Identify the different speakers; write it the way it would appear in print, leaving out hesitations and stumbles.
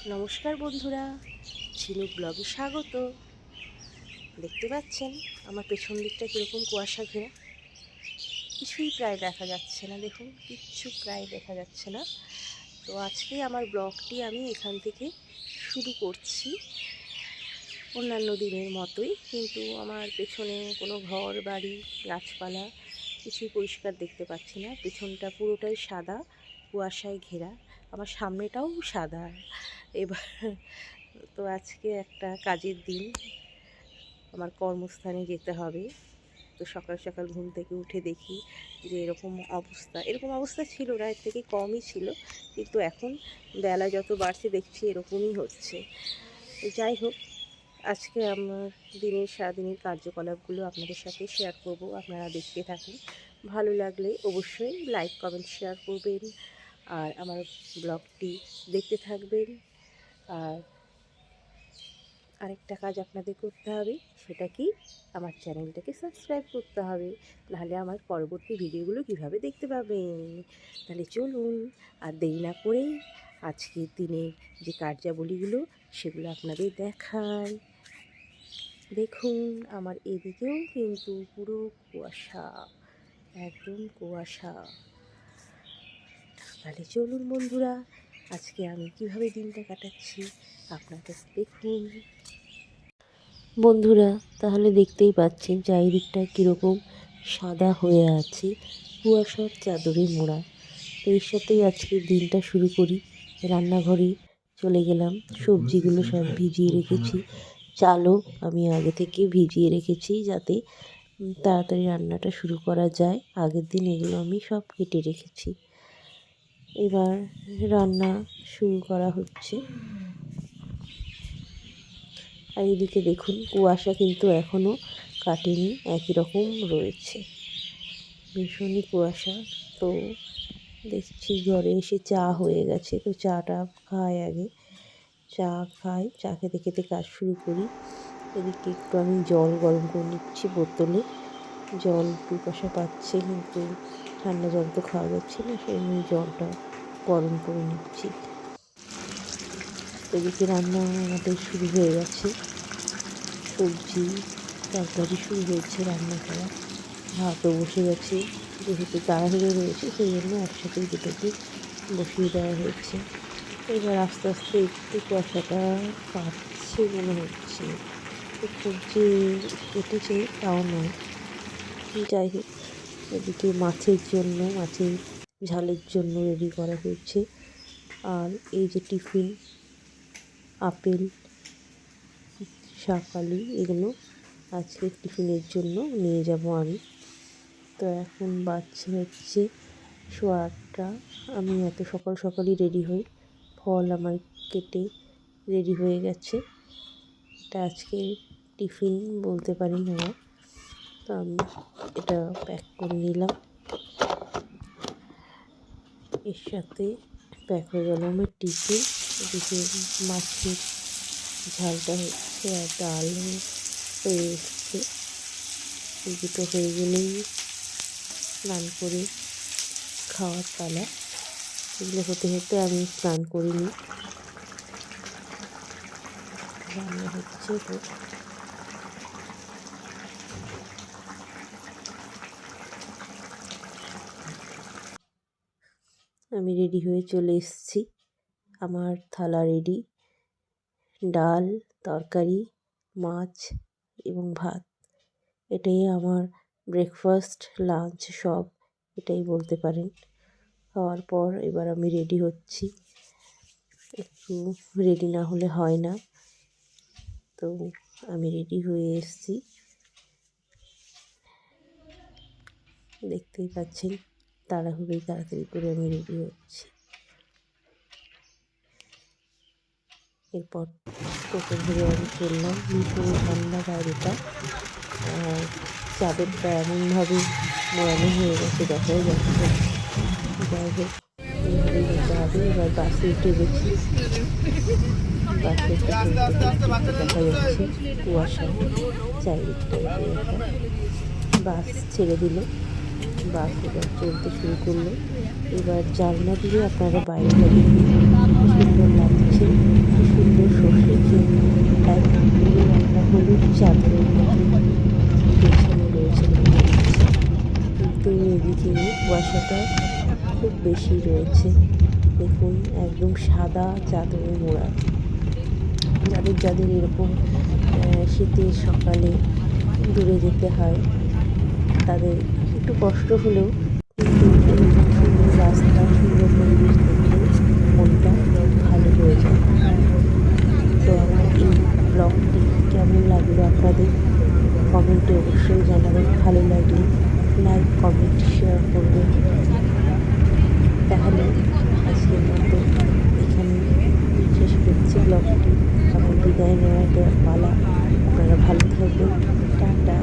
Speaker 1: নমস্কার বন্ধুরা, ঝিনুক ব্লগে স্বাগত। দেখতে পাচ্ছেন আমার পেছন দিকটা কীরকম কুয়াশা ঘেরা, কিছুই প্রায় দেখা যাচ্ছে না। দেখুন, কিচ্ছু প্রায় দেখা যাচ্ছে না। তো আজকে আমার ব্লগটি আমি এখান থেকে শুরু করছি, অন্যান্য দিনের মতোই। কিন্তু আমার পেছনে কোনো ঘর বাড়ি গাছপালা কিছুই পরিষ্কার দেখতে পাচ্ছি না। পেছনটা পুরোটাই সাদা, কুয়াশায় ঘেরা। আমার সামনেটাও সাদা। এবার তো আজকে একটা কাজের দিন, আমার কর্মস্থানে যেতে হবে। তো সকাল সকাল ঘুম থেকে উঠে দেখি যে এরকম অবস্থা ছিল না, এর থেকে কমই ছিল। কিন্তু এখন বেলা যত বাড়ছে দেখছি এরকমই হচ্ছে। যাই হোক, আজকে আমার সারাদিনের কার্যকলাপগুলো আপনাদের সাথে শেয়ার করব। আপনারা দেখতে থাকুন। ভালো লাগলে অবশ্যই লাইক কমেন্ট শেয়ার করবেন, আর আমার ব্লগটি দেখতে থাকবেন। আর আরেকটা কাজ আপনাদের করতে হবে, সেটা কি, আমার চ্যানেলটাকে সাবস্ক্রাইব করতে হবে। নাহলে আমার পরবর্তী ভিডিওগুলো কিভাবে দেখতে পাবেন। তাহলে চলুন আর দেরি না করেই আজকের দিনের যে কার্যাবলীগুলো সেগুলো আপনাদের দেখাই। দেখুন, আমার এদিকেও কিন্তু পুরো কুয়াশা, একদম কুয়াশা। তাহলে চলুন বন্ধুরা, আজকে আমি কিভাবে দিনটা কাটাচ্ছি আপনাদের দেখুন। বন্ধুরা, তাহলে দেখতেই পাচ্ছেন চারিদিকটা কীরকম সাদা হয়ে আছে, কুয়াশার চাদরে মোড়া। তো এর সাথেই আজকের দিনটা শুরু করি। রান্নাঘরে চলে গেলাম, সবজিগুলো সব ভিজিয়ে রেখেছি। চালও আমি আগে থেকে ভিজিয়ে রেখেছি যাতে তাড়াতাড়ি রান্নাটা শুরু করা যায়। আগের দিন এগুলো আমি সব কেটে রেখেছি। এবার রান্না শুরু করা হচ্ছে। আর এদিকে দেখুন, কুয়াশা কিন্তু এখনও কাটেনি, একই রকম রয়েছে, ভীষণই কুয়াশা। তো দেখছি ঘরে এসে চা হয়ে গেছে, তো চাটা খাই আগে। চা খেতে খেতে কাজ শুরু করি। এদিকে একটু আমি জল গরম করে নিচ্ছি বোতলে। জল পিপাসা পাচ্ছে, কিন্তু ঠান্ডা জল তো খাওয়া যাচ্ছে না, সেই জন্য জলটা গরম করে নিচ্ছি। এদিকে রান্না আমাদের শুরু হয়ে গেছে, সবজি তরকারি শুরু হয়েছে রান্না করা। ভাতও বসে গেছে, যেহেতু তাড়াহুড়ো রয়েছে সেই জন্য একসাথেই দুটোকে বসিয়ে দেওয়া হয়েছে। এবার আস্তে আস্তে একটু কুয়াশাটা কাটছে মনে হচ্ছে, খুব যে কেটেছে তাও নয়। যাই হোক, এদিকে মাছের ঝালের জন্য রেডি করা হয়েছে। আর এই যে টিফিন, আপেল, শাক আলু, এগুলো আজকে টিফিনের জন্য নিয়ে যাব আমি। তো এখন বাজছে হচ্ছে 8:15। আমি এত সকাল সকালই রেডি হই, ফল আমার কেটে রেডি হয়ে গেছে। এটা আজকে টিফিন বলতে পারি না। তো আমি এটা প্যাক করে নিলাম। এর সাথে প্যাক হয়ে গেল আমার টিফিন। এদিকে মাছের ঝালটা হচ্ছে আর ডাল হয়ে এসছে। এই দুটো হয়ে গেলেই স্নান করে খাওয়ার পালা। এগুলো হতে হতে আমি স্নান করিনি। রান্না হচ্ছে তো। আমি রেডি হয়ে চলে এসেছি, আমার থালা রেডি। ডাল, তরকারি, মাছ এবং ভাত, এটাই আমার ব্রেকফাস্ট, লাঞ্চ সব এটাই বলতে পারেন। খাওয়ার পর এবার আমি রেডি হচ্ছি, একটু রেডি না হলে হয় না। তো আমি রেডি হয়ে এসেছি, দেখতেই পাচ্ছেন। তাড়াতাড়ি করে আমি রেডি হচ্ছি। এরপর টোটো ধরে আমি চললাম। ভীষণ ঠান্ডা বাইরেটা, আর চাদরটা এমনভাবে মোড়ানো হয়ে গেছে দেখাই যাচ্ছে। যাই হোক, এইভাবেই যেতে হবে। এবার বাসে উঠে গেছি। বাসের পেছন থেকে দেখা যাচ্ছে কুয়াশা, চারিদিকটায় কুয়াশা। বাস ছেড়ে দিল, বাস এবার চলতে শুরু করলো। এবার জানলা দিয়ে আপনারা বাইরে যাবেন, সুন্দর লাগছে। রয়েছে। দেখুন একদম সাদা চাদরে মোড়া। যাদের যাদের এরকম শীতের সকালে দূরে যেতে হয় তাদের একটু কষ্ট হলেও কিন্তু এরকম সুন্দর রাস্তা, সুন্দর পরিবেশ দেখলে মনটা ভালো হয়ে যায়। তো আমার এই ব্লগটি কেমন লাগলো আপনাদের কমেন্টে অবশ্যই জানাবেন। ভালো লাগলে লাইক, কমেন্ট, শেয়ার করবেন। তাহলে আজকের মতো এখানেই শেষ করছি ব্লগটি। আমার বিদায় নেওয়ার পালা। আপনারা ভালো থাকবেন। টাটা।